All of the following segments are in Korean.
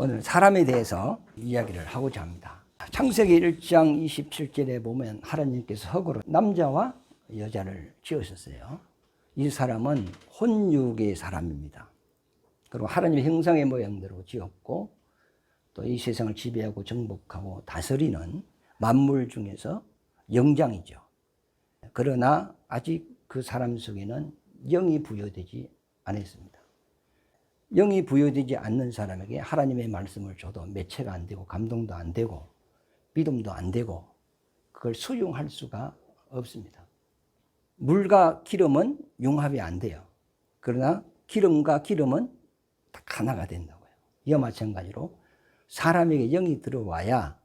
오늘 사람에 대해서 이야기를 하고자 합니다. 창세기 1장 27절에 보면 하나님께서 흙으로 남자와 여자를 지으셨어요. 이 사람은 혼육의 사람입니다. 그리고 하나님의 형상의 모양대로 지었고 또 이 세상을 지배하고 정복하고 다스리는 만물 중에서 영장이죠. 그러나 아직 그 사람 속에는 영이 부여되지 않았습니다. 영이 부여되지 않는 사람에게 하나님의 말씀을 줘도 매체가 안 되고 감동도 안 되고 믿음도 안 되고 그걸 수용할 수가 없습니다. 물과 기름은 융합이 안 돼요. 그러나 기름과 기름은 딱 하나가 된다고요. 이와 마찬가지로 사람에게 영이 들어와야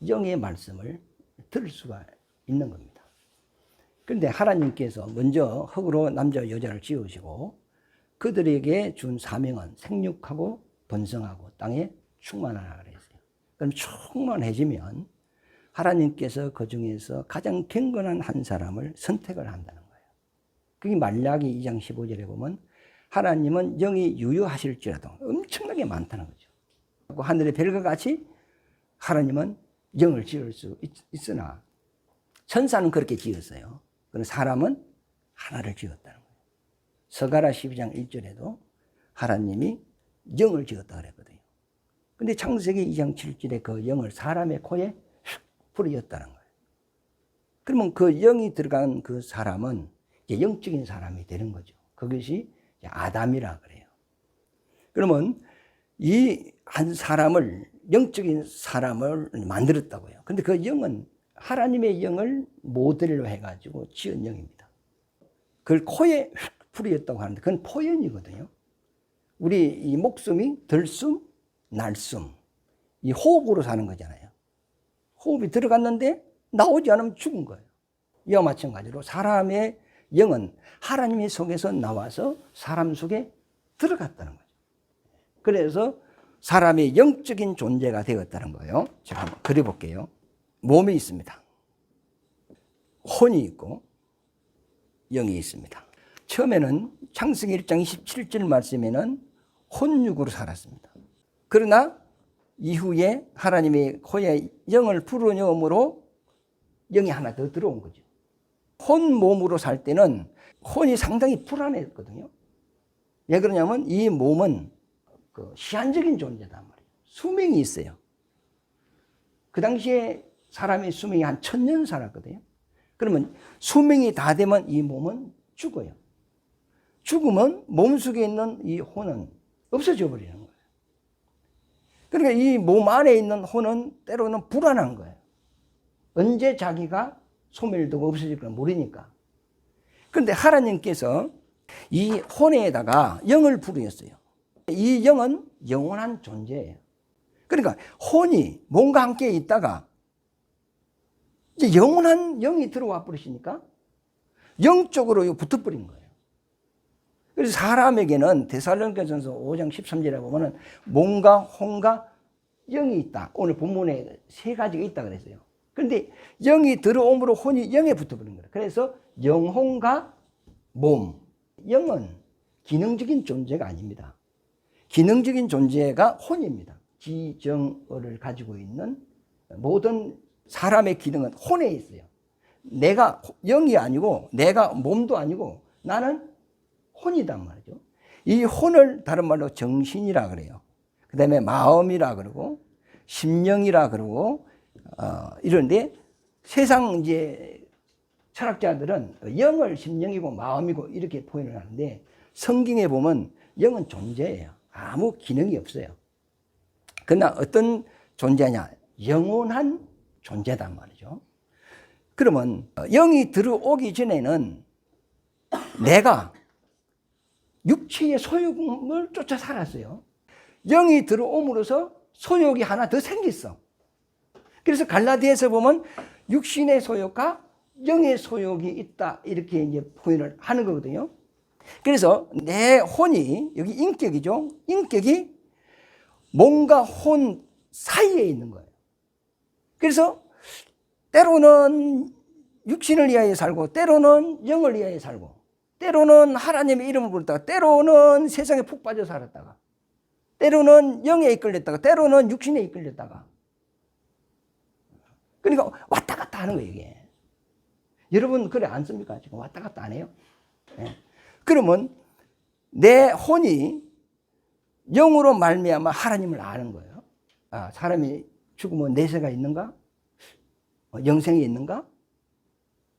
영의 말씀을 들을 수가 있는 겁니다. 그런데 하나님께서 먼저 흙으로 남자와 여자를 지으시고 그들에게 준 사명은 생육하고 번성하고 땅에 충만하라 그랬어요. 그럼 충만해지면 하나님께서 그 중에서 가장 경건한 한 사람을 선택을 한다는 거예요. 그게 말라기 2장 15절에 보면 하나님은 영이 유효하실지라도 엄청나게 많다는 거죠. 하늘의 별과 같이 하나님은 영을 지을 수 있으나 천사는 그렇게 지었어요. 그런데 사람은 하나를 지었다는 거예요. 서가라 12장 1절에도 하나님이 영을 지었다 그랬거든요. 근데 창세기 2장 7절에 그 영을 사람의 코에 뿌렸다는 거예요. 그러면 그 영이 들어간 그 사람은 이제 영적인 사람이 되는 거죠. 그것이 아담이라 그래요. 그러면 이 한 사람을 영적인 사람을 만들었다고요. 근데 그 영은 하나님의 영을 모델로 해가지고 지은 영입니다. 그걸 코에 뿌렸다고 하는데 그건 포연이거든요. 우리 이 목숨이 들숨, 날숨, 이 호흡으로 사는 거잖아요. 호흡이 들어갔는데 나오지 않으면 죽은 거예요. 이와 마찬가지로 사람의 영은 하나님의 속에서 나와서 사람 속에 들어갔다는 거죠. 그래서 사람의 영적인 존재가 되었다는 거예요. 제가 한번 그려볼게요. 몸이 있습니다. 혼이 있고 영이 있습니다. 처음에는 창세기 1장 27절 말씀에는 혼육으로 살았습니다. 그러나 이후에 하나님의 코에 영을 불어넣음으로 영이 하나 더 들어온 거죠. 혼 몸으로 살 때는 혼이 상당히 불안했거든요. 왜 그러냐면 이 몸은 그 시한적인 존재단 말이에요. 수명이 있어요. 그 당시에 사람의 수명이 한 1000년 살았거든요. 그러면 수명이 다 되면 이 몸은 죽어요. 죽으면 몸속에 있는 이 혼은 없어져 버리는 거예요. 그러니까 이 몸 안에 있는 혼은 때로는 불안한 거예요. 언제 자기가 소멸되고 없어질까 모르니까. 그런데 하나님께서 이 혼에다가 영을 부르셨어요. 이 영은 영원한 존재예요. 그러니까 혼이 몸과 함께 있다가 이제 영원한 영이 들어와 버리시니까 영적으로 붙어버린 거예요. 그래서 사람에게는 데살로니가전서 5장 13절에 보면은 몸과 혼과 영이 있다. 오늘 본문에 세 가지가 있다 그랬어요. 그런데 영이 들어옴으로 혼이 영에 붙어버린 거예요. 그래서 영혼과 몸, 영은 기능적인 존재가 아닙니다. 기능적인 존재가 혼입니다. 지정어를 가지고 있는 모든 사람의 기능은 혼에 있어요. 내가 영이 아니고 내가 몸도 아니고 나는 혼이단 말이죠. 이 혼을 다른 말로 정신이라 그래요. 그 다음에 마음이라 그러고 심령이라 그러고 이런데 세상 이제 철학자들은 영을 심령이고 마음이고 이렇게 표현을 하는데 성경에 보면 영은 존재예요. 아무 기능이 없어요. 그러나 어떤 존재냐? 영원한 존재단 말이죠. 그러면 영이 들어오기 전에는 내가 육체의 소욕을 쫓아 살았어요. 영이 들어옴으로써 소욕이 하나 더 생겼어. 그래서 갈라디아서 보면 육신의 소욕과 영의 소욕이 있다 이렇게 이제 표현을 하는 거거든요. 그래서 내 혼이 여기 인격이죠. 인격이 몸과 혼 사이에 있는 거예요. 그래서 때로는 육신을 위하여 살고 때로는 영을 위하여 살고 때로는 하나님의 이름을 부르다가 때로는 세상에 푹 빠져 살았다가 때로는 영에 이끌렸다가 때로는 육신에 이끌렸다가. 그러니까 왔다 갔다 하는 거예요, 이게. 여러분 그래 안 씁니까? 지금 왔다 갔다 안 해요? 네. 그러면 내 혼이 영으로 말미암아 하나님을 아는 거예요. 아, 사람이 죽으면 내세가 있는가? 영생이 있는가?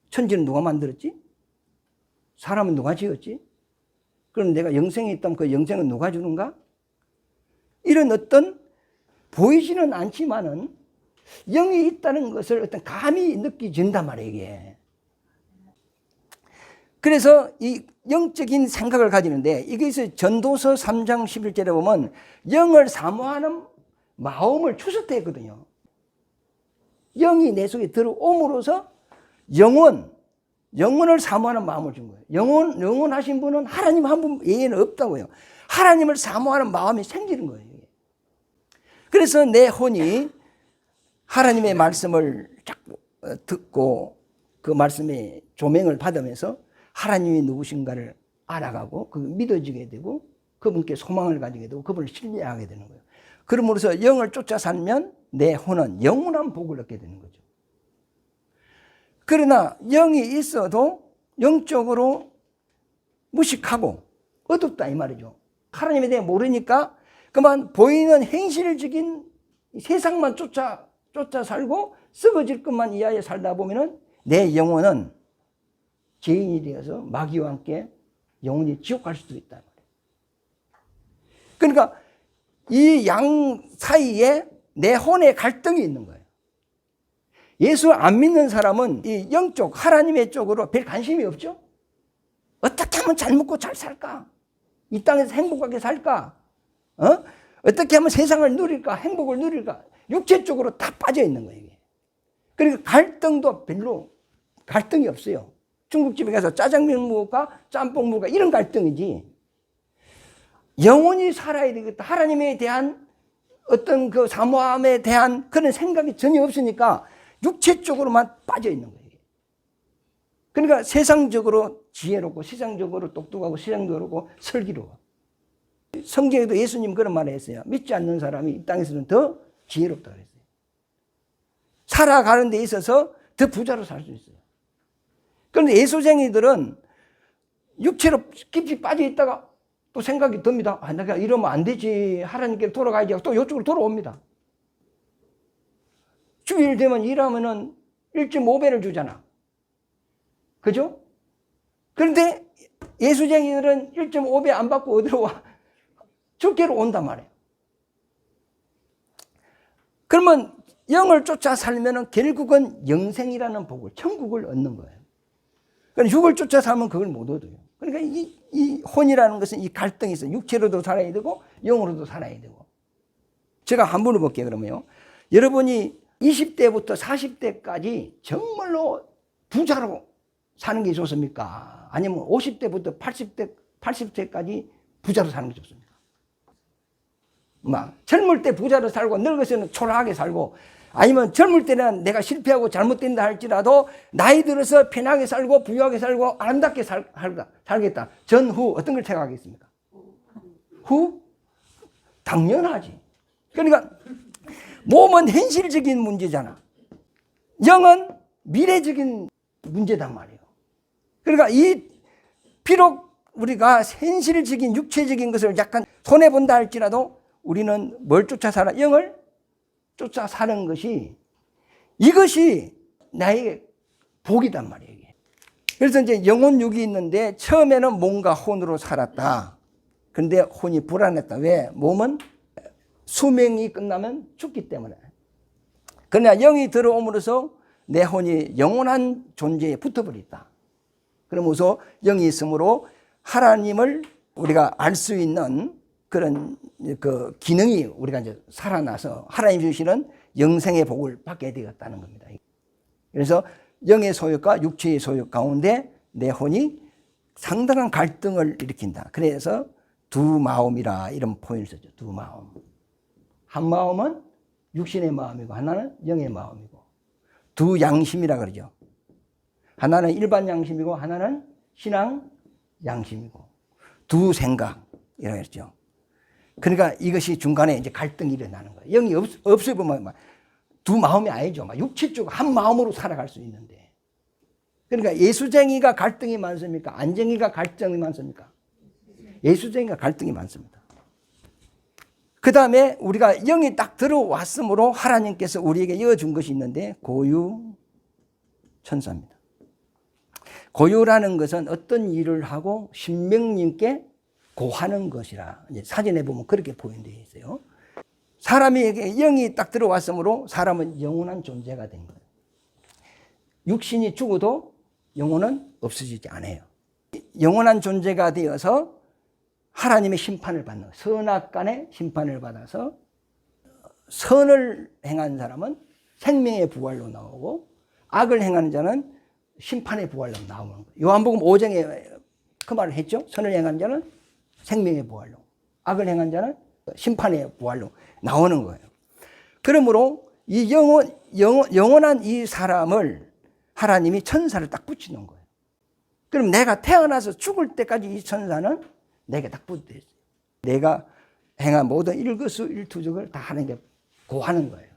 천지는 누가 만들었지? 사람은 누가 지었지? 그럼 내가 영생이 있다면 그 영생은 누가 주는가? 이런 어떤 보이지는 않지만은 영이 있다는 것을 어떤 감이 느껴진단 말이에요, 이게. 그래서 이 영적인 생각을 가지는데, 이게 전도서 3장 11절에 보면 영을 사모하는 마음을 추스했거든요. 영이 내 속에 들어옴으로써 영혼을 사모하는 마음을 준 거예요. 영원하신 분은 하나님 한 분 외에는 없다고요. 하나님을 사모하는 마음이 생기는 거예요. 그래서 내 혼이 하나님의 말씀을 자꾸 듣고 그 말씀에 조명을 받으면서 하나님이 누구신가를 알아가고 그 믿어지게 되고 그분께 소망을 가지게 되고 그분을 신뢰하게 되는 거예요. 그러므로서 영을 쫓아 살면 내 혼은 영원한 복을 얻게 되는 거죠. 그러나 영이 있어도 영적으로 무식하고 어둡다 이 말이죠. 하나님에 대해 모르니까 그만 보이는 행실적인 세상만 쫓아 살고 썩어질 것만 이하에 살다 보면은 내 영혼은 죄인이 되어서 마귀와 함께 영원히 지옥 갈 수도 있다. 그러니까 이 양 사이에 내 혼의 갈등이 있는 거예요. 예수 안 믿는 사람은 이 영쪽 하나님의 쪽으로 별 관심이 없죠. 어떻게 하면 잘 먹고 잘 살까? 이 땅에서 행복하게 살까? 어떻게 하면 세상을 누릴까? 행복을 누릴까? 육체 쪽으로 다 빠져 있는 거예요. 그러니까 갈등도 별로 갈등이 없어요. 중국집에 가서 짜장면 먹을까? 짬뽕 먹을까? 이런 갈등이지. 영원히 살아야 되겠다. 하나님에 대한 어떤 그 사모함에 대한 그런 생각이 전혀 없으니까 육체 쪽으로만 빠져 있는 거예요. 그러니까 세상적으로 지혜롭고 세상적으로 똑똑하고 세상적으로 슬기로워. 성경에도 예수님 그런 말을 했어요. 믿지 않는 사람이 이 땅에서는 더 지혜롭다고 그랬어요. 살아가는 데 있어서 더 부자로 살 수 있어요. 그런데 예수쟁이들은 육체로 깊이 빠져 있다가 또 생각이 듭니다. 아, 내가 이러면 안 되지. 하나님께 돌아가야지. 또 이쪽으로 돌아옵니다. 주일 되면 일하면은 1.5배를 주잖아. 그죠? 그런데 예수쟁이들은 1.5배 안 받고 어디로 와? 적게로 온단 말이에요. 그러면 영을 쫓아 살면은 결국은 영생이라는 복을, 천국을 얻는 거예요. 그러니까 육을 쫓아 살면 그걸 못 얻어요. 그러니까 이 혼이라는 것은 이 갈등이 있어요. 육체로도 살아야 되고 영으로도 살아야 되고. 제가 한번 물어볼게요, 그러면요. 여러분이 20대부터 40대까지 정말로 부자로 사는 게 좋습니까? 아니면 50대부터 80세까지 부자로 사는 게 좋습니까? 막 젊을 때 부자로 살고 늙어서는 초라하게 살고, 아니면 젊을 때는 내가 실패하고 잘못된다 할지라도 나이 들어서 편하게 살고 부유하게 살고 아름답게 살겠다. 전후 어떤 걸 택하겠습니까? 후? 당연하지. 그러니까 몸은 현실적인 문제잖아. 영은 미래적인 문제단 말이에요. 그러니까 비록 우리가 현실적인 육체적인 것을 약간 손해본다 할지라도 우리는 뭘 쫓아 살아? 영을 쫓아 사는 것이, 이것이 나에게 복이단 말이에요. 그래서 이제 영혼육이 있는데 처음에는 몸과 혼으로 살았다. 근데 혼이 불안했다. 왜? 몸은 수명이 끝나면 죽기 때문에. 그러나 영이 들어옴으로써 내 혼이 영원한 존재에 붙어버렸다. 그러면서 영이 있으므로 하나님을 우리가 알 수 있는 그런 그 기능이 우리가 이제 살아나서 하나님 주시는 영생의 복을 받게 되었다는 겁니다. 그래서 영의 소욕과 육체의 소욕 가운데 내 혼이 상당한 갈등을 일으킨다. 그래서 두 마음이라 이런 표현을 썼죠. 두 마음. 한 마음은 육신의 마음이고 하나는 영의 마음이고, 두 양심이라 그러죠. 하나는 일반 양심이고 하나는 신앙 양심이고, 두 생각 이라고 했죠. 그러니까 이것이 중간에 이제 갈등이 일어나는 거예요. 영이 없으면 두 마음이 아니죠. 육체 쪽 한 마음으로 살아갈 수 있는데. 그러니까 예수쟁이가 갈등이 많습니까? 안쟁이가 갈등이 많습니까? 예수쟁이가 갈등이 많습니다. 그 다음에 우리가 영이 딱 들어왔으므로 하나님께서 우리에게 이어준 것이 있는데 고유 천사입니다. 고유라는 것은 어떤 일을 하고 신명님께 고하는 것이라 이제 사진에 보면 그렇게 표현되어 있어요. 사람에게 영이 딱 들어왔으므로 사람은 영원한 존재가 된 거예요. 육신이 죽어도 영혼은 없어지지 않아요. 영원한 존재가 되어서 하나님의 심판을 받는 거예요. 선악간의 심판을 받아서 선을 행한 사람은 생명의 부활로 나오고 악을 행하는 자는 심판의 부활로 나오는 거예요. 요한복음 5장에 그 말을 했죠. 선을 행한 자는 생명의 부활로, 악을 행한 자는 심판의 부활로 나오는 거예요. 그러므로 이 영원한 이 사람을 하나님이 천사를 딱 붙이는 거예요. 그럼 내가 태어나서 죽을 때까지 이 천사는 내게 딱 붙어 있어요. 내가 행한 모든 일거수일투족을 다 하나님께 고하는 거예요.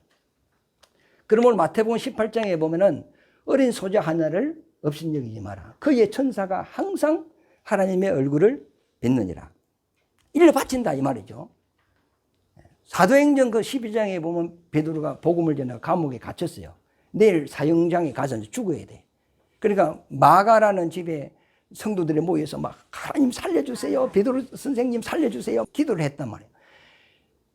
그러므로 마태복음 18장에 보면은 어린 소자 하나를 없인 여기지 마라. 그의 천사가 항상 하나님의 얼굴을 뵙느니라. 일러 바친다 이 말이죠. 사도행전 그 12장에 보면 베드로가 복음을 전해 감옥에 갇혔어요. 내일 사형장에 가서 죽어야 돼. 그러니까 마가라는 집에 성도들이 모여서 막 하나님 살려주세요. 베드로 선생님 살려주세요. 기도를 했단 말이에요.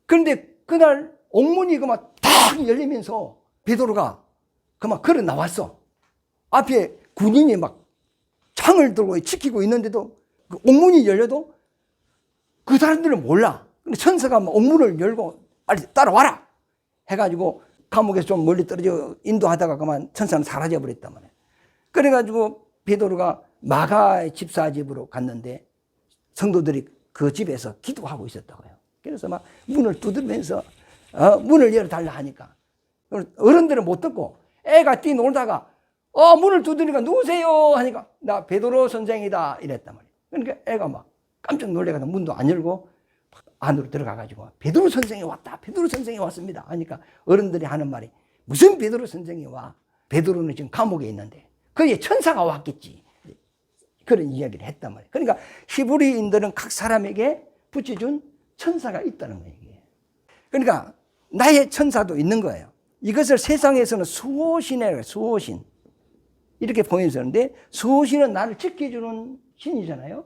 그런데 그날 옥문이 그만 탁 열리면서 베드로가 그만 걸어 나왔어. 앞에 군인이 막 창을 들고 지키고 있는데도 그 옥문이 열려도 그 사람들은 몰라. 근데 천사가 옥문을 열고 빨리 따라와라 해가지고 감옥에서 좀 멀리 떨어져 인도하다가 그만 천사는 사라져 버렸단 말이에요. 그래가지고 베드로가 마가의 집사 집으로 갔는데 성도들이 그 집에서 기도하고 있었다고요. 그래서 막 문을 두드리면서 문을 열어달라 하니까 어른들은 못 듣고 애가 뛰놀다가 문을 두드리니까 누구세요 하니까 나 베드로 선생이다 이랬단 말이에요. 그러니까 애가 막 깜짝 놀래가지고 문도 안 열고 안으로 들어가가지고 베드로 선생이 왔다. 베드로 선생이 왔습니다 하니까 어른들이 하는 말이 무슨 베드로 선생이 와. 베드로는 지금 감옥에 있는데 그의 천사가 왔겠지. 그런 이야기를 했단 말이에요. 그러니까 히브리인들은 각 사람에게 붙여준 천사가 있다는 거예요. 그러니까 나의 천사도 있는 거예요. 이것을 세상에서는 수호신이라고 수호신 이렇게 보여주는데 수호신은 나를 지켜주는 신이잖아요.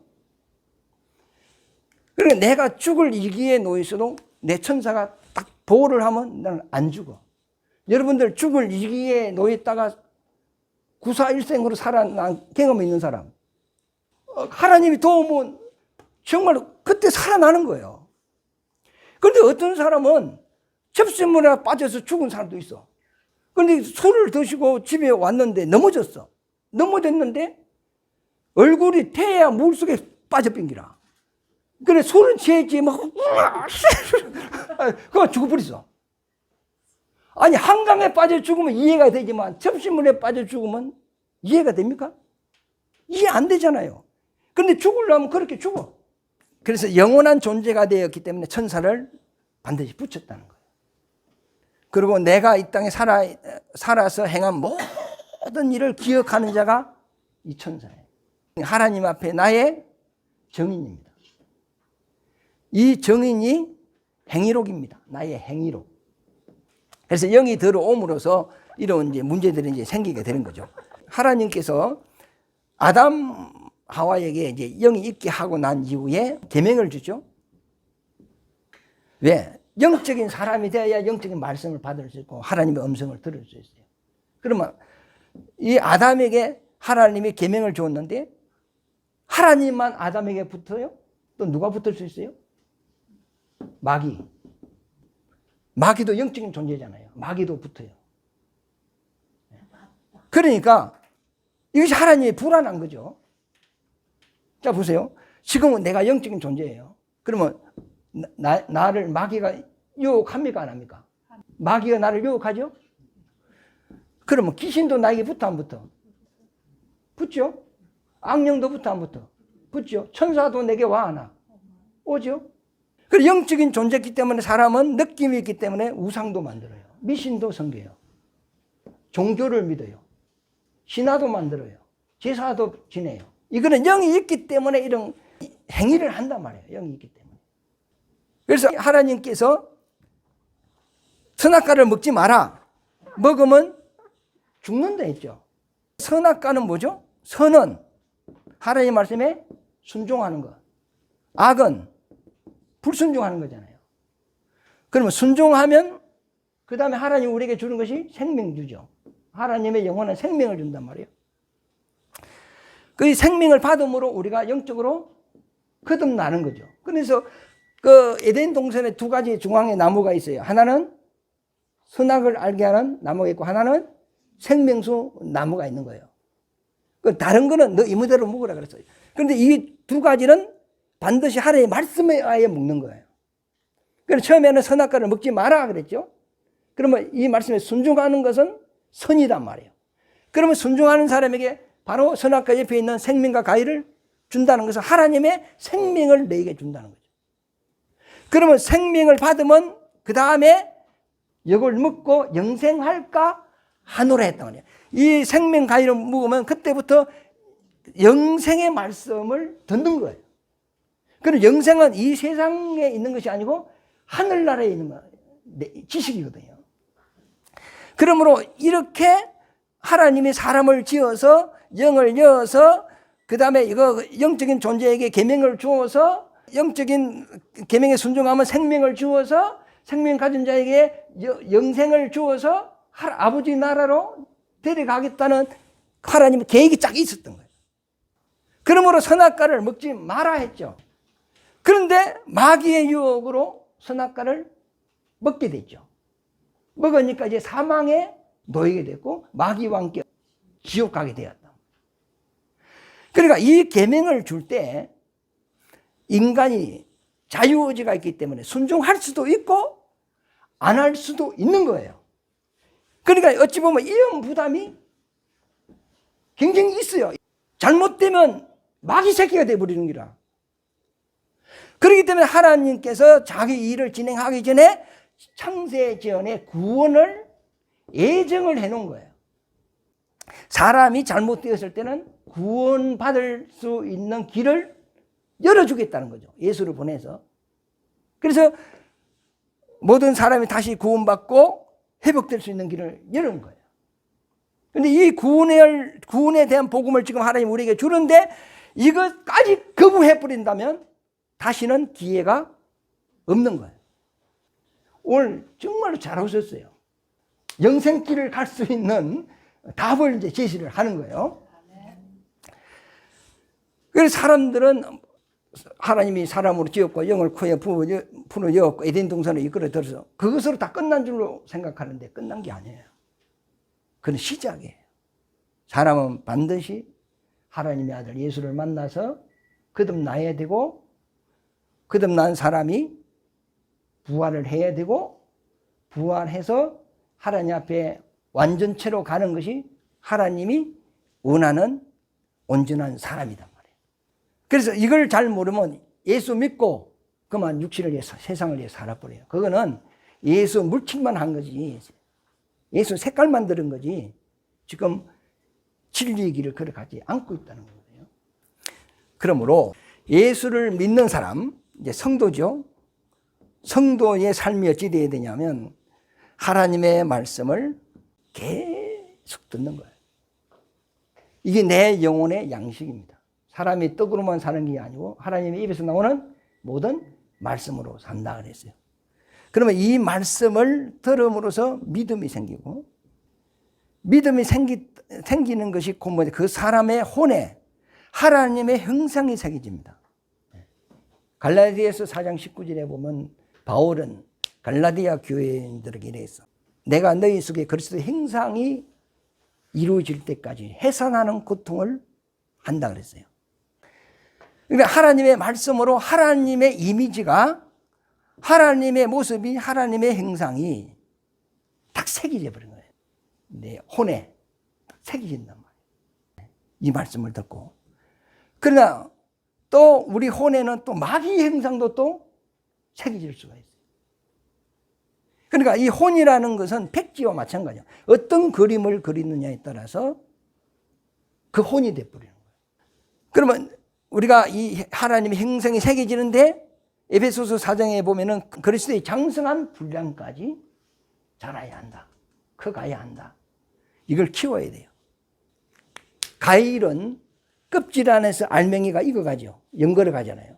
그러니까 내가 죽을 위기에 놓여 있어도 내 천사가 딱 보호를 하면 나는 안 죽어. 여러분들 죽을 위기에 놓여 있다가 구사일생으로 살아난 경험이 있는 사람 하나님이 도우면 정말 그때 살아나는 거예요. 그런데 어떤 사람은 접시물에 빠져서 죽은 사람도 있어. 그런데 술을 드시고 집에 왔는데 넘어졌어. 넘어졌는데 얼굴이 태야 물속에 빠져빙기라. 그래 술은 취했지 막 그거 죽어버렸어. 아니 한강에 빠져 죽으면 이해가 되지만 접시물에 빠져 죽으면 이해가 됩니까? 이해 안 되잖아요. 근데 죽으려면 그렇게 죽어. 그래서 영원한 존재가 되었기 때문에 천사를 반드시 붙였다는 거예요. 그리고 내가 이 땅에 살아서 행한 모든 일을 기억하는 자가 이 천사예요. 하나님 앞에 나의 정인입니다. 이 정인이 행위록입니다. 나의 행위록. 그래서 영이 들어옴으로써 이런 이제 문제들이 이제 생기게 되는 거죠. 하나님께서 아담 하와에게 이제 영이 있게 하고 난 이후에 계명을 주죠. 왜? 영적인 사람이 되어야 영적인 말씀을 받을 수 있고 하나님의 음성을 들을 수 있어요. 그러면 이 아담에게 하나님이 계명을 줬는데 하나님만 아담에게 붙어요? 또 누가 붙을 수 있어요? 마귀. 마귀도 영적인 존재잖아요. 마귀도 붙어요. 그러니까 이것이 하나님이 불안한 거죠. 자 보세요. 지금은 내가 영적인 존재예요. 그러면 나를 마귀가 유혹합니까 안 합니까? 마귀가 나를 유혹하죠? 그러면 귀신도 나에게 붙어 안 붙어? 붙죠? 악령도 붙어 안 붙어? 붙죠? 천사도 내게 와 안 와? 오죠? 그 영적인 존재이기 때문에 사람은 느낌이 있기 때문에 우상도 만들어요. 미신도 섬겨요. 종교를 믿어요. 신화도 만들어요. 제사도 지내요. 이거는 영이 있기 때문에 이런 행위를 한단 말이에요. 영이 있기 때문에. 그래서 하나님께서 선악과를 먹지 마라. 먹으면 죽는다 했죠. 선악과는 뭐죠? 선은 하나님 말씀에 순종하는 것. 악은 불순종하는 거잖아요. 그러면 순종하면 그 다음에 하나님 우리에게 주는 것이 생명주죠. 하나님의 영원한 생명을 준단 말이에요. 그 생명을 받음으로 우리가 영적으로 거듭나는 거죠. 그래서 그 에덴 동산에 두 가지 중앙에 나무가 있어요. 하나는 선악을 알게 하는 나무가 있고 하나는 생명수 나무가 있는 거예요. 그 다른 거는 너 이모대로 먹으라 그랬어요. 그런데 이 두 가지는 반드시 하나님의 말씀에 의해 먹는 거예요. 그래서 처음에는 선악과를 먹지 마라 그랬죠. 그러면 이 말씀에 순종하는 것은 선이란 말이에요. 그러면 순종하는 사람에게 바로 선악과 옆에 있는 생명과 과일을 준다는 것은 하나님의 생명을 너에게 준다는 거죠. 그러면 생명을 받으면 그 다음에 이걸 먹고 영생할까 하노라 했단 말이에요. 이 생명 과일을 먹으면 그때부터 영생의 말씀을 듣는 거예요. 그럼 영생은 이 세상에 있는 것이 아니고 하늘나라에 있는 거, 지식이거든요. 그러므로 이렇게 하나님이 사람을 지어서 영을 여어서 그 다음에 이거 영적인 존재에게 계명을 주어서 영적인 계명에 순종하면 생명을 주어서 생명 가진 자에게 영생을 주어서 아버지 나라로 데려가겠다는 하나님의 계획이 쫙 있었던 거예요. 그러므로 선악과를 먹지 마라 했죠. 그런데 마귀의 유혹으로 선악과를 먹게 됐죠. 먹으니까 이제 사망에 놓이게 됐고 마귀와 함께 지옥 가게 되었다. 그러니까 이 계명을 줄 때 인간이 자유의지가 있기 때문에 순종할 수도 있고 안 할 수도 있는 거예요. 그러니까 어찌 보면 이런 부담이 굉장히 있어요. 잘못되면 마귀 새끼가 돼버리는 거라. 그렇기 때문에 하나님께서 자기 일을 진행하기 전에 창세전에 구원을 예정을 해놓은 거예요. 사람이 잘못되었을 때는 구원받을 수 있는 길을 열어주겠다는 거죠. 예수를 보내서. 그래서 모든 사람이 다시 구원받고 회복될 수 있는 길을 열은 거예요. 그런데 이 구원에 대한 복음을 지금 하나님 우리에게 주는데 이것까지 거부해버린다면 다시는 기회가 없는 거예요. 오늘 정말로 잘 오셨어요. 영생길을 갈 수 있는 답을 이제 제시를 하는 거예요. 그래서 사람들은 하나님이 사람으로 지었고 영을 코에 부어넣었고 에덴 동산을 이끌어 들어서 그것으로 다 끝난 줄로 생각하는데 끝난 게 아니에요. 그건 시작이에요. 사람은 반드시 하나님의 아들 예수를 만나서 거듭나야 되고 거듭난 사람이 부활을 해야 되고 부활해서 하나님 앞에 완전체로 가는 것이 하나님이 원하는 온전한 사람이단 말이에요. 그래서 이걸 잘 모르면 예수 믿고 그만 육신을 위해서 세상을 위해 살아버려요. 그거는 예수 물질만 한 거지 예수 색깔만 들은 거지 지금 진리의 길을 걸어가지 않고 있다는 거예요. 그러므로 예수를 믿는 사람, 이제 성도죠. 성도의 삶이 어찌 되어야 되냐면 하나님의 말씀을 계속 듣는 거예요. 이게 내 영혼의 양식입니다. 사람이 떡으로만 사는 게 아니고 하나님의 입에서 나오는 모든 말씀으로 산다 그랬어요. 그러면 이 말씀을 들음으로써 믿음이 생기고 믿음이 생기는 것이 곧 그 사람의 혼에 하나님의 형상이 새겨집니다. 갈라디아서 4장 19절에 보면 바울은 갈라디아 교회인들에게 이랬어. 내가 너희 속에 그리스도의 형상이 이루어질 때까지 해산하는 고통을 한다 그랬어요. 그러니까 하나님의 말씀으로 하나님의 이미지가 하나님의 모습이 하나님의 형상이 딱 새겨져 버린 거예요. 내 혼에 딱 새겨진단 말이에요. 이 말씀을 듣고. 그러나 또 우리 혼에는 또 마귀 형상도 또 새겨질 수가 있어요. 그러니까 이 혼이라는 것은 백지와 마찬가지예요. 어떤 그림을 그리느냐에 따라서 그 혼이 돼버리는 거예요. 그러면 우리가 이 하나님의 형상이 새겨지는데 에베소서 4장에 보면은 그리스도의 장성한 분량까지 자라야 한다. 커가야 한다. 이걸 키워야 돼요. 과일은 껍질 안에서 알맹이가 익어가죠. 연걸어 가잖아요.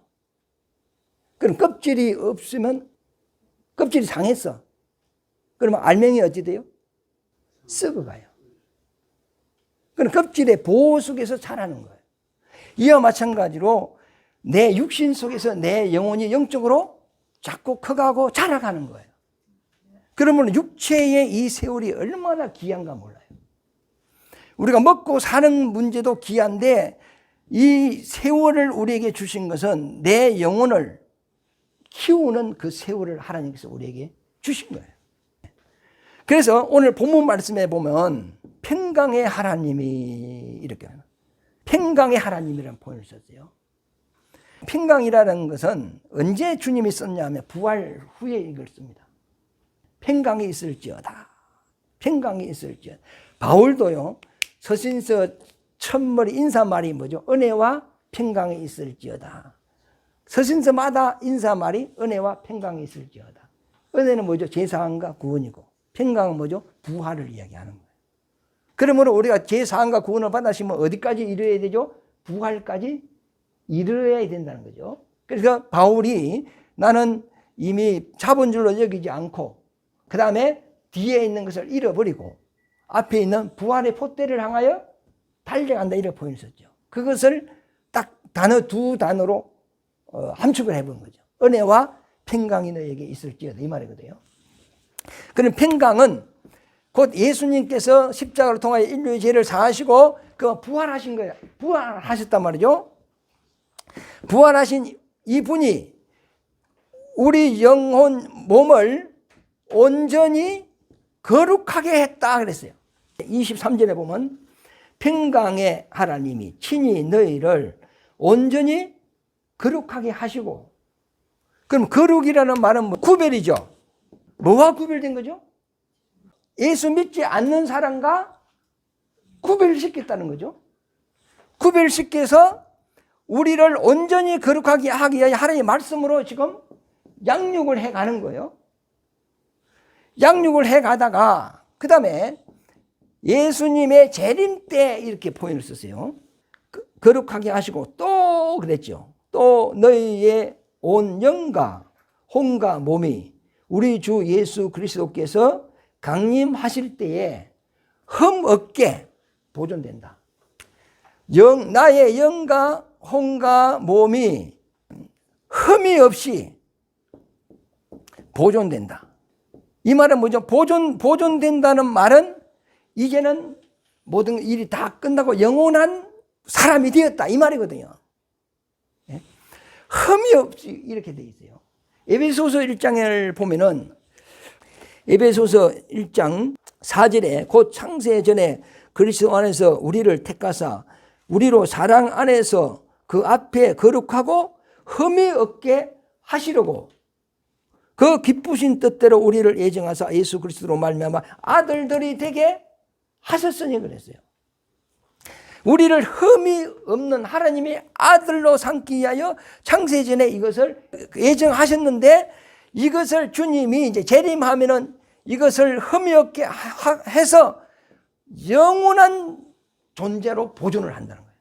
그럼 껍질이 없으면 껍질이 상했어. 그러면 알맹이 어찌 돼요? 썩어가요. 그럼 껍질의 보호 속에서 자라는 거예요. 이와 마찬가지로 내 육신 속에서 내 영혼이 영적으로 자꾸 커가고 자라가는 거예요. 그러면 육체의 이 세월이 얼마나 귀한가 몰라요. 우리가 먹고 사는 문제도 귀한데 이 세월을 우리에게 주신 것은 내 영혼을 키우는 그 세월을 하나님께서 우리에게 주신 거예요. 그래서 오늘 본문 말씀에 보면 평강의 하나님이 이렇게 평강의 하나님이라는 표현을 썼어요. 평강이라는 것은 언제 주님이 썼냐면 부활 후에 이걸 씁니다. 평강이 있을지어다. 평강이 있을지어다. 바울도요. 서신서 첫머리 인사말이 뭐죠? 은혜와 평강이 있을지어다. 서신서마다 인사말이 은혜와 평강이 있을지어다. 은혜는 뭐죠? 제사함과 구원이고 평강은 뭐죠? 부활을 이야기하는 거예요. 그러므로 우리가 제사함과 구원을 받으시면 어디까지 이르어야 되죠? 부활까지 이르어야 된다는 거죠. 그래서 바울이 나는 이미 잡은 줄로 여기지 않고 그 다음에 뒤에 있는 것을 잃어버리고 앞에 있는 부활의 폿대를 향하여 달려간다 이렇게 표현을 썼죠. 그것을 딱 두 단어로 함축을 해본 거죠. 은혜와 평강이 너에게 있을지어다 이 말이거든요. 그럼 평강은 곧 예수님께서 십자가를 통하여 인류의 죄를 사하시고 그 부활하신 거예요. 부활하셨단 말이죠. 부활하신 이분이 우리 영혼 몸을 온전히 거룩하게 했다 그랬어요. 23절에 보면 평강의 하나님이 친히 너희를 온전히 거룩하게 하시고, 그럼 거룩이라는 말은 구별이죠. 뭐와 구별된 거죠? 예수 믿지 않는 사람과 구별시켰다는 거죠. 구별시켜서 우리를 온전히 거룩하게 하기 위하여 하나님의 말씀으로 지금 양육을 해가는 거예요. 양육을 해가다가 그 다음에 예수님의 재림 때 이렇게 표현을 썼어요. 거룩하게 하시고 또 그랬죠. 또 너희의 온 영과 혼과 몸이 우리 주 예수 그리스도께서 강림하실 때에 흠 없게 보존된다. 나의 영과 혼과 몸이 흠이 없이 보존된다. 이 말은 뭐죠? 보존된다는 말은 이제는 모든 일이 다 끝나고 영원한 사람이 되었다 이 말이거든요. 네? 흠이 없이 이렇게 돼 있어요. 에베소서 1장을 보면은 에베소서 1장 4절에 곧 창세 전에 그리스도 안에서 우리를 택하사 우리로 사랑 안에서 그 앞에 거룩하고 흠이 없게 하시려고 그 기쁘신 뜻대로 우리를 예정하사 예수 그리스도로 말미암아 아들들이 되게 하셨으니 그랬어요. 우리를 흠이 없는 하나님의 아들로 삼기 위하여 창세전에 이것을 예정하셨는데 이것을 주님이 이제 재림하면은 이것을 흠이 없게 해서 영원한 존재로 보존을 한다는 거예요.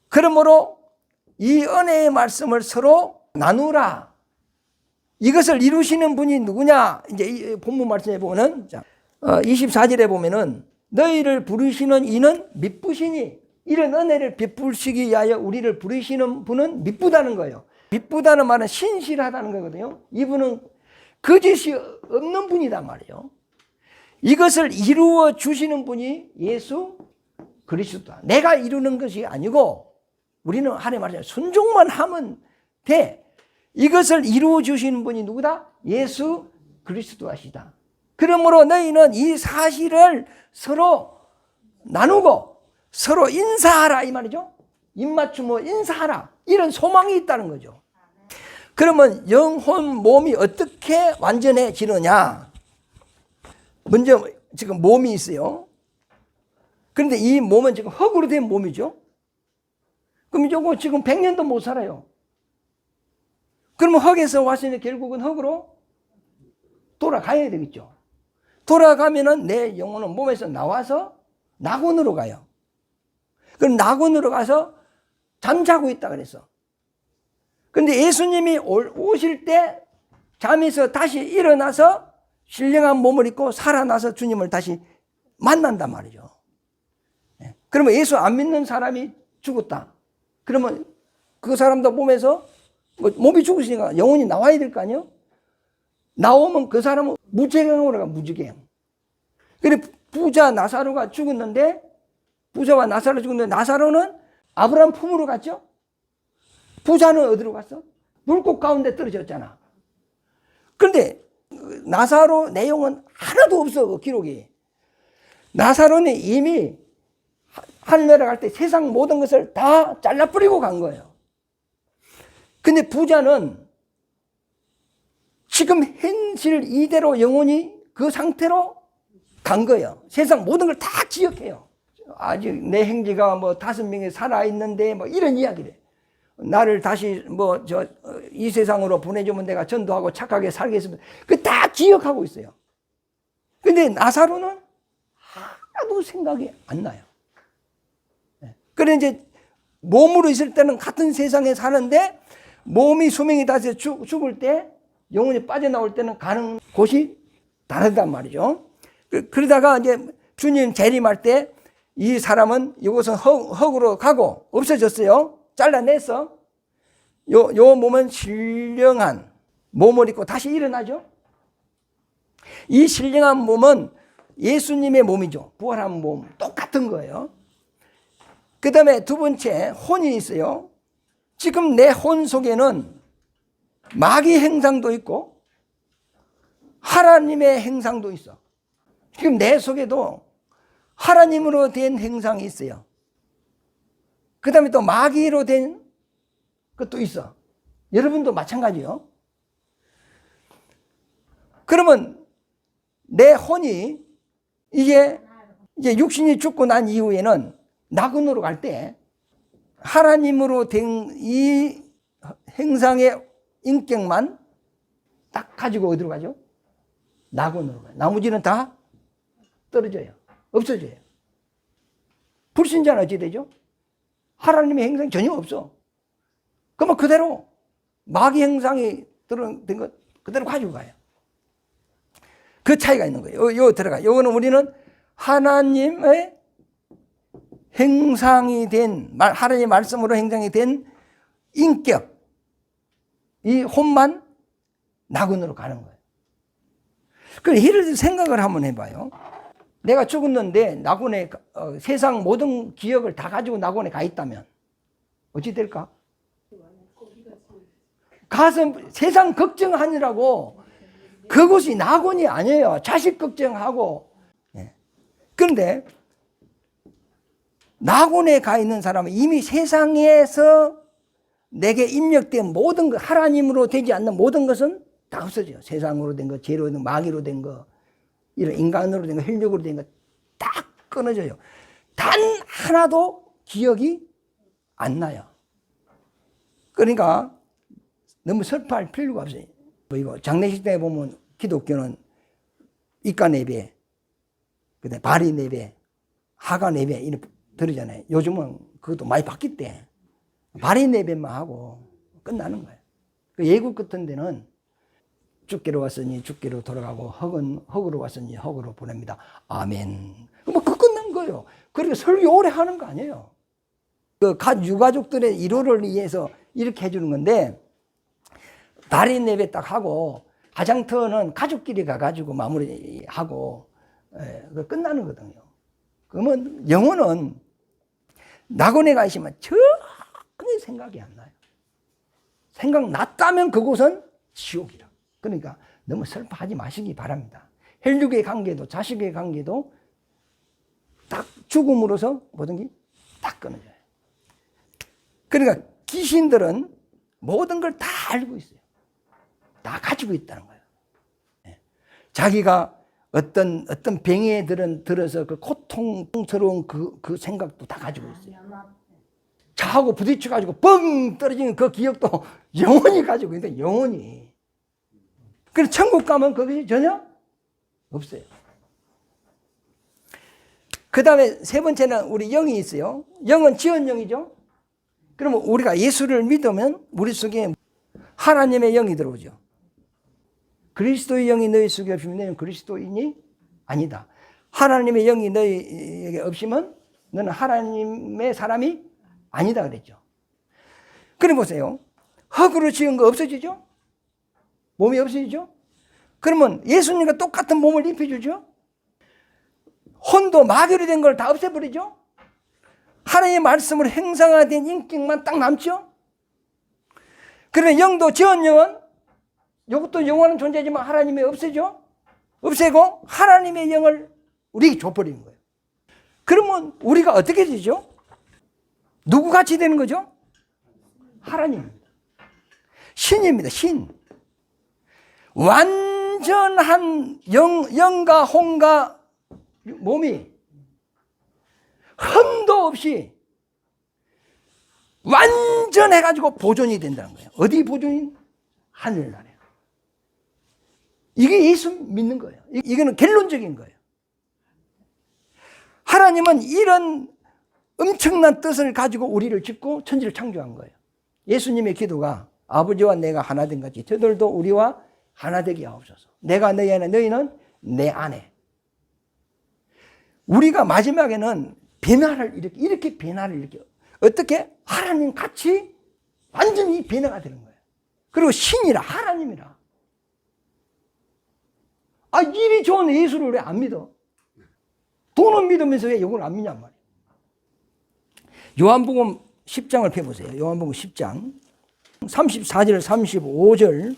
그러므로 이 은혜의 말씀을 서로 나누라. 이것을 이루시는 분이 누구냐? 이제 이 본문 말씀에 보면은 24절에 보면은 너희를 부르시는 이는 미쁘시니 이런 은혜를 베풀시기 위하여 우리를 부르시는 분은 미쁘다는 거예요. 미쁘다는 말은 신실하다는 거거든요. 이분은 거짓이 없는 분이란 말이에요. 이것을 이루어 주시는 분이 예수 그리스도다. 내가 이루는 것이 아니고 우리는 하나님 말씀 순종만 하면 돼. 이것을 이루어 주시는 분이 누구다? 예수 그리스도시다. 그러므로 너희는 이 사실을 서로 나누고 서로 인사하라 이 말이죠. 입맞춤으로 인사하라. 이런 소망이 있다는 거죠. 그러면 영혼 몸이 어떻게 완전해지느냐? 먼저 지금 몸이 있어요. 그런데 이 몸은 지금 흙으로 된 몸이죠. 그럼 이거 지금 100년도 못 살아요. 그러면 흙에서 왔으니 결국은 흙으로 돌아가야 되겠죠. 돌아가면은 내 영혼은 몸에서 나와서 낙원으로 가요. 그럼 낙원으로 가서 잠자고 있다 그랬어. 그런데 예수님이 오실 때 잠에서 다시 일어나서 신령한 몸을 입고 살아나서 주님을 다시 만난단 말이죠. 그러면 예수 안 믿는 사람이 죽었다. 그러면 그 사람도 몸에서 몸이 죽으시니까 영혼이 나와야 될 거 아니에요? 나오면 그 사람은 무죄경으로 가, 무죄경. 그래 부자 나사로가 죽었는데, 부자와 나사로 죽었는데 나사로는 아브라함 품으로 갔죠? 부자는 어디로 갔어? 물고 가운데 떨어졌잖아. 그런데 나사로 내용은 하나도 없어, 그 기록이. 나사로는 이미 하늘 내려갈 때 세상 모든 것을 다 잘라버리고 간 거예요. 근데 부자는 지금 현실 이대로 영혼이 그 상태로 간 거예요. 세상 모든 걸 다 기억해요. 아직 내 형제가 뭐 5명이 살아있는데 뭐 이런 이야기를. 나를 다시 이 세상으로 보내주면 내가 전도하고 착하게 살겠습니다. 그 다 기억하고 있어요. 근데 나사로는 하나도 생각이 안 나요. 그래 이제 몸으로 있을 때는 같은 세상에 사는데 몸이 수명이 다해서 죽을 때 영혼이 빠져나올 때는 가는 곳이 다르단 말이죠. 그러다가 이제 주님 재림할 때 이 사람은 이곳은 흙으로 가고 없어졌어요. 잘라냈어. 요 몸은 신령한 몸을 입고 다시 일어나죠. 이 신령한 몸은 예수님의 몸이죠. 부활한 몸 똑같은 거예요. 그 다음에 두 번째 혼이 있어요. 지금 내 혼 속에는 마귀 행상도 있고 하나님의 행상도 있어. 지금 내 속에도 하나님으로 된 행상이 있어요. 그 다음에 또 마귀로 된 것도 있어. 여러분도 마찬가지요. 그러면 내 혼이 이제 육신이 죽고 난 이후에는 낙원으로 갈 때 하나님으로 된 이 행상의 인격만 딱 가지고 어디로 가죠? 낙원으로 가요. 나머지는 다 떨어져요. 없어져요. 불신자는 어찌 되죠? 하나님의 행상이 전혀 없어. 그러면 그대로 마귀 행상이 된 것 그대로 가지고 가요. 그 차이가 있는 거예요. 요 들어가. 요거는 우리는 하나님의 행상이 된, 하나님의 말씀으로 행상이 된 인격, 이 혼만 낙원으로 가는 거예요. 그럼 예를 들어 생각을 한번 해봐요. 내가 죽었는데 낙원에 세상 모든 기억을 다 가지고 낙원에 가 있다면 어찌 될까? 가서 세상 걱정하느라고, 그곳이 낙원이 아니에요. 자식 걱정하고. 그런데 낙원에 가 있는 사람은 이미 세상에서 내게 입력된 모든 것, 하나님으로 되지 않는 모든 것은 다 없어져요. 세상으로 된 것, 죄로 된 것, 마귀로 된 것, 이런 인간으로 된 것, 혈육으로 된 것 다 끊어져요. 단 하나도 기억이 안 나요. 그러니까 너무 슬퍼할 필요가 없어요. 이거 장례식 때 보면 기독교는 입간 예배, 그다음에 발인 예배, 하간 예배 이렇게 들으잖아요. 요즘은 그것도 많이 바뀌었대. 발인 예배만 하고 끝나는 거예요. 그 예국 같은 데는 죽기로 왔으니 죽기로 돌아가고 흙은 흙으로 왔으니 흙으로 보냅니다. 아멘. 뭐 그 끝난 거예요. 그러니까 설교 오래 하는 거 아니에요. 그 유가족들의 위로를 위해서 이렇게 해주는 건데, 발인 예배 딱 하고 화장터는 가족끼리 가가지고 마무리하고 끝나는 거거든요. 그러면 영혼은 낙원에 가 있으면 전혀 생각이 안 나요. 생각났다면 그곳은 지옥이라. 그러니까 너무 슬퍼하지 마시기 바랍니다. 혈육의 관계도 자식의 관계도 딱 죽음으로서 모든 게 딱 끊어져요. 그러니까 귀신들은 모든 걸 다 알고 있어요. 다 가지고 있다는 거예요. 자기가 어떤 병에 들어서 그 고통스러운 그 생각도 다 가지고 있어요. 자하고 부딪혀가지고 뻥 떨어지는 그 기억도 영원히 가지고 있는데, 영원히. 그래서 천국 가면 그것이 전혀 없어요. 그 다음에 세 번째는 우리 영이 있어요. 영은 지원영이죠. 그러면 우리가 예수를 믿으면 우리 속에 하나님의 영이 들어오죠. 그리스도의 영이 너희 속에 없으면 너희는 그리스도인이 아니다. 하나님의 영이 너희에게 없으면 너는 하나님의 사람이 아니다 그랬죠. 그럼 보세요. 흙으로 지은 거 없어지죠? 몸이 없어지죠? 그러면 예수님과 똑같은 몸을 입혀주죠? 혼도 마귀로 된 걸 다 없애버리죠? 하나님의 말씀으로 행상화된 인격만 딱 남죠? 그러면 영도 지원영은 이것도 영원한 존재지만 하나님이 없애죠? 없애고 하나님의 영을 우리에게 줘버리는 거예요. 그러면 우리가 어떻게 되죠? 누구 같이 되는 거죠? 하나님입니다. 신입니다. 신. 완전한 영과 혼과 몸이 흠도 없이 완전해가지고 보존이 된다는 거예요. 어디 보존이? 하늘나라에. 이게 예수 믿는 거예요. 이거는 결론적인 거예요. 하나님은 이런 엄청난 뜻을 가지고 우리를 짓고 천지를 창조한 거예요. 예수님의 기도가 아버지와 내가 하나 된 같이 저들도 우리와 하나 되게 하옵소서. 내가 너희 안에 너희는 내 안에. 우리가 마지막에는 변화를 이렇게 변화를 일으켜. 어떻게? 하나님 같이 완전히 변화가 되는 거예요. 그리고 신이라 하나님이라. 아, 이리 좋은 예수를 왜 안 믿어? 돈은 믿으면서 왜 이걸 안 믿냔 말이에요. 요한복음 10장을 펴보세요. 요한복음 10장 34절 35절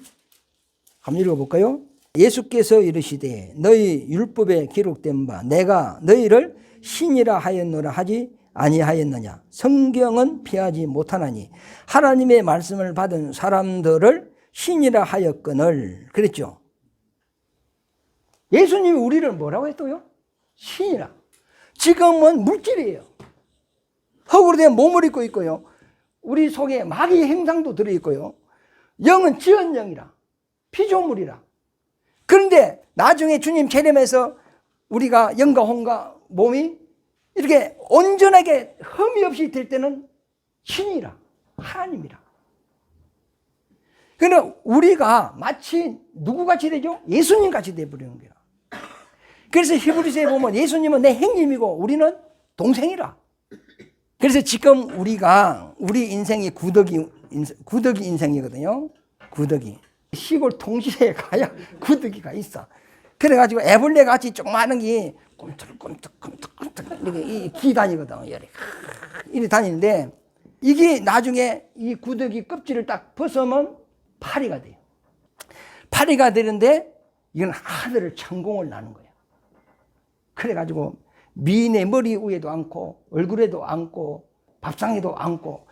한번 읽어볼까요? 예수께서 이르시되 너희 율법에 기록된 바 내가 너희를 신이라 하였노라 하지 아니하였느냐. 성경은 피하지 못하나니 하나님의 말씀을 받은 사람들을 신이라 하였거늘. 그랬죠. 예수님이 우리를 뭐라고 했어요? 신이라. 지금은 물질이에요. 흙으로 된 몸을 입고 있고요. 우리 속에 마귀의 행상도 들어있고요. 영은 지원영이라. 피조물이라. 그런데 나중에 주님 재림에서 우리가 영과 혼과 몸이 이렇게 온전하게 흠이 없이 될 때는 신이라. 하나님이라. 그러나 우리가 마치 누구같이 되죠? 예수님같이 되어버리는 거야. 그래서 히브리서에 보면 예수님은 내 형님이고 우리는 동생이라. 그래서 지금 우리 인생이 구더기 인생이거든요. 구더기. 시골 통시에 가야 구더기가 있어. 그래가지고 애벌레 같이 조그마한 게 꿈틀꿈틀 이렇게 기 다니거든. 이렇게 다니는데 이게 나중에 이 구더기 껍질을 딱 벗으면 파리가 돼요. 파리가 되는데 이건 하늘을 천공을 나는 거예요. 그래가지고 미인의 머리 위에도 앉고 얼굴에도 앉고 밥상에도 앉고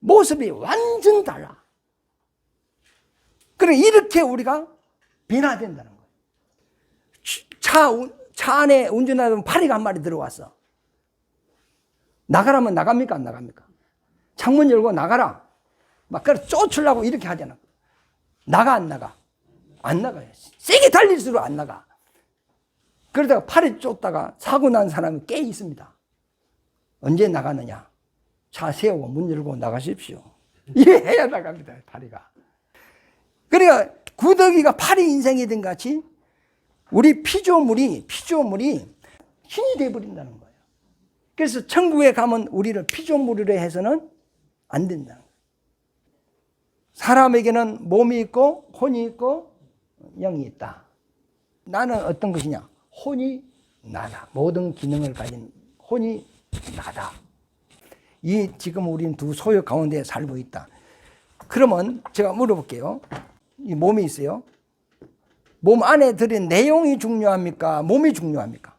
모습이 완전 달라. 그래 이렇게 우리가 변화된다는 거예요. 차 안에 운전하면 파리가 한 마리 들어왔어. 나가라면 나갑니까? 안 나갑니까? 창문 열고 나가라. 막 그래 쫓으려고 이렇게 하잖아. 나가 안 나가? 안 나가요. 세게 달릴수록 안 나가. 그러다가 파리 쫓다가 사고 난 사람이 꽤 있습니다. 언제 나가느냐? 차 세우고 문 열고 나가십시오. 이래 해야 나갑니다. 파리가. 그러니까 구더기가 파리 인생이 된 같이 우리 피조물이 신이 되어버린다는 거예요. 그래서 천국에 가면 우리를 피조물이라 해서는 안 된다는 거예요. 사람에게는 몸이 있고 혼이 있고 영이 있다. 나는 어떤 것이냐? 혼이 나다. 모든 기능을 가진 혼이 나다. 이 지금 우리는 두 소유 가운데 살고 있다. 그러면 제가 물어볼게요. 이 몸이 있어요. 몸 안에 들은 내용이 중요합니까? 몸이 중요합니까?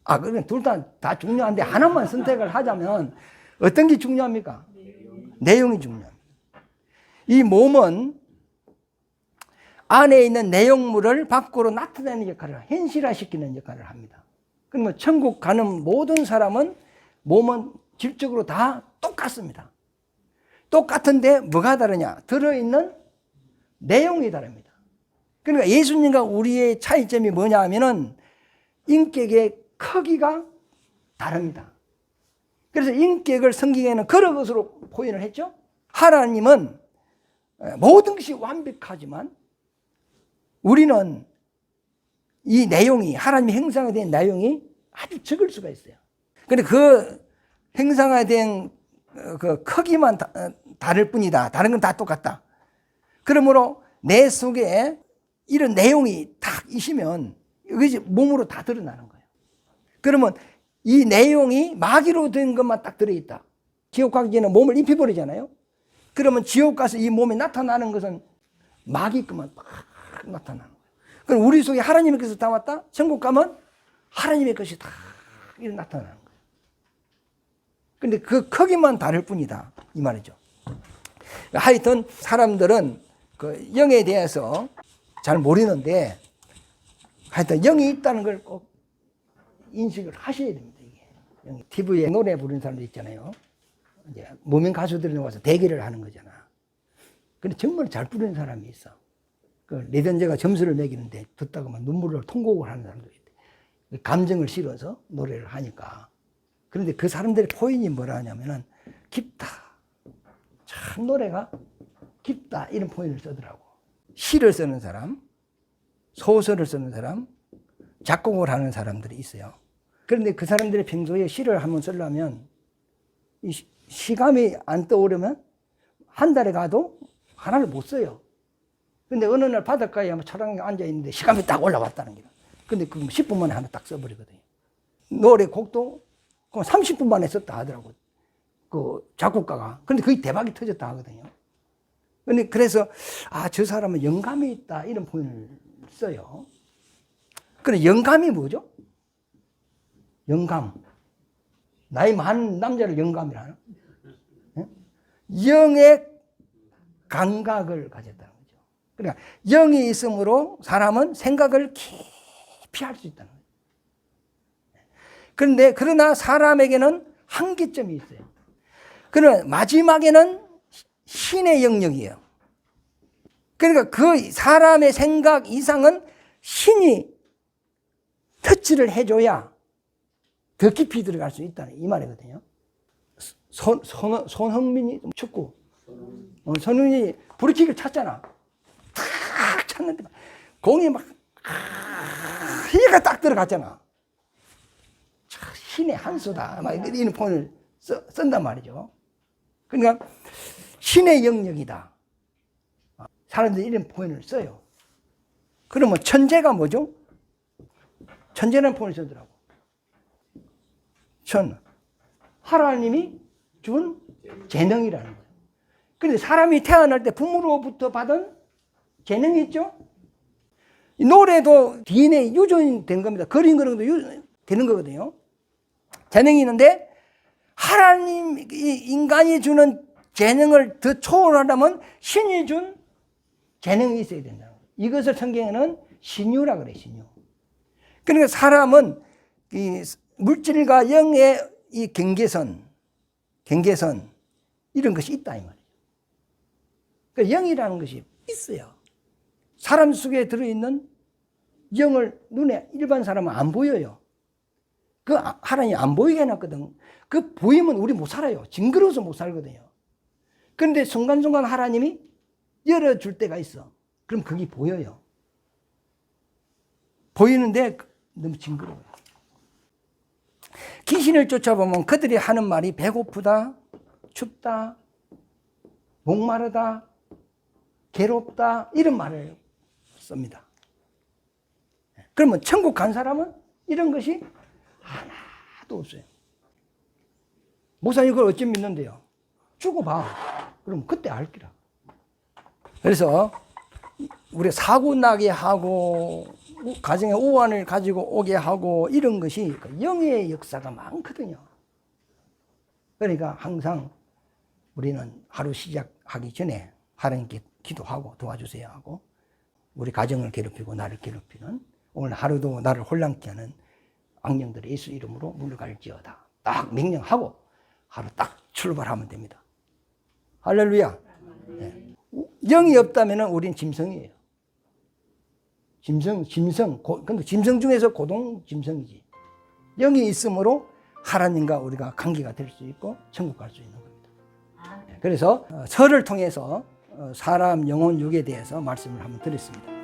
그러면 둘 다 중요한데 하나만 선택을 하자면 어떤 게 중요합니까? 내용이 중요합니다. 이 몸은 안에 있는 내용물을 밖으로 나타내는 역할을, 현실화시키는 역할을 합니다. 그러면 천국 가는 모든 사람은 몸은 질적으로 다 똑같습니다. 똑같은데 뭐가 다르냐? 들어있는 내용이 다릅니다. 그러니까 예수님과 우리의 차이점이 뭐냐 하면은 인격의 크기가 다릅니다. 그래서 인격을 성경에는 그런 것으로 표현을 했죠. 하나님은 모든 것이 완벽하지만 우리는 이 내용이, 하나님의 형상화된 내용이 아주 적을 수가 있어요. 근데 그 형상화된 그 크기만 다를 뿐이다. 다른 건 다 똑같다. 그러므로 내 속에 이런 내용이 딱 있으면 이것이 몸으로 다 드러나는 거예요. 그러면 이 내용이 마귀로 된 것만 딱 들어있다. 지옥 가기 전에 몸을 입혀버리잖아요. 그러면 지옥 가서 이 몸에 나타나는 것은 마귀 것만 딱 나타나는 거예요. 그럼 우리 속에 하나님의 것이 담았다. 천국 가면 하나님의 것이 다 나타나는 거예요. 근데 그 크기만 다를 뿐이다. 이 말이죠. 하여튼 사람들은 그 영에 대해서 잘 모르는데 하여튼 영이 있다는 걸 꼭 인식을 하셔야 됩니다. 이게. TV에 노래 부르는 사람들 있잖아요. 이제 무명 가수들이 와서 대기를 하는 거잖아. 근데 정말 잘 부르는 사람이 있어. 그 레전드가 점수를 매기는데 듣다가 막 눈물을 통곡을 하는 사람도 있대. 감정을 실어서 노래를 하니까. 그런데 그 사람들의 포인이 뭐라 하냐면은 깊다. 참 노래가 깊다. 이런 포인을 쓰더라고. 시를 쓰는 사람, 소설을 쓰는 사람, 작곡을 하는 사람들이 있어요. 그런데 그 사람들이 평소에 시를 한번 쓰려면 이 시감이 안 떠오르면 한 달에 가도 하나를 못 써요. 근데 어느 날 바닷가에 한번 차량에 앉아 있는데 시감이 딱 올라왔다는 거야. 근데 그 10분 만에 하나 딱 써버리거든요. 노래 곡도 30분 만에 썼다 하더라고. 그 작곡가가. 근데 그게 대박이 터졌다 하거든요. 근데 그래서 저 사람은 영감이 있다 이런 표현을 써요. 근데 영감이 뭐죠? 영감. 나이 많은 남자를 영감이라 하나? 영의 감각을 가졌다는 거죠. 그러니까 영이 있으므로 사람은 생각을 깊이 할 수 있다는 거죠. 그러나 사람에게는 한계점이 있어요. 그러나 마지막에는 신의 영역이에요. 그러니까 그 사람의 생각 이상은 신이 터치를 해줘야 더 깊이 들어갈 수 있다는 이 말이거든요. 손흥민이 축구. 손흥민이 브리킥을 찼잖아. 탁 찼는데 공이 막 희가 딱 들어갔잖아. 신의 한 수다. 막 이런 표현을 쓴단 말이죠. 그러니까 신의 영역이다. 사람들이 이런 표현을 써요. 그러면 천재가 뭐죠? 천재라는 표현을 쓰더라고. 하나님이 준 재능이라는 거예요. 그런데 사람이 태어날 때 부모로부터 받은 재능이 있죠? 이 노래도 DNA 유전이 된 겁니다. 그림 그런 것도 되는 거거든요. 재능이 있는데 하나님, 인간이 주는 재능을 더 초월하려면 신이 준 재능이 있어야 된다. 이것을 성경에는 신유라 그래, 신유. 그러니까 사람은 이 물질과 영의 이 경계선 이런 것이 있다 이 말이에요. 그러니까 영이라는 것이 있어요. 사람 속에 들어있는 영을 눈에 일반 사람은 안 보여요. 그 하나님이 안 보이게 해놨거든. 그 보이면 우리 못 살아요. 징그러워서 못 살거든요. 그런데 순간순간 하나님이 열어줄 때가 있어. 그럼 그게 보여요. 보이는데 너무 징그러워요. 귀신을 쫓아보면 그들이 하는 말이 배고프다, 춥다, 목마르다, 괴롭다 이런 말을 씁니다. 그러면 천국 간 사람은 이런 것이 하나도 없어요. 목사님 그걸 어찌 믿는데요? 죽어봐. 그럼 그때 알기라. 그래서 우리 사고 나게 하고 가정에 우환을 가지고 오게 하고 이런 것이 영의 역사가 많거든요. 그러니까 항상 우리는 하루 시작하기 전에 하나님께 기도하고 도와주세요 하고, 우리 가정을 괴롭히고 나를 괴롭히는, 오늘 하루도 나를 혼란케 하는 악령들의 예수 이름으로 물러갈지어다. 딱 명령하고 하루 딱 출발하면 됩니다. 할렐루야. 네. 영이 없다면 우린 짐승이에요. 근데 짐승 중에서 고동 짐승이지. 영이 있으므로 하나님과 우리가 관계가 될 수 있고 천국 갈 수 있는 겁니다. 그래서 설을 통해서 사람 영혼 육에 대해서 말씀을 한번 드렸습니다.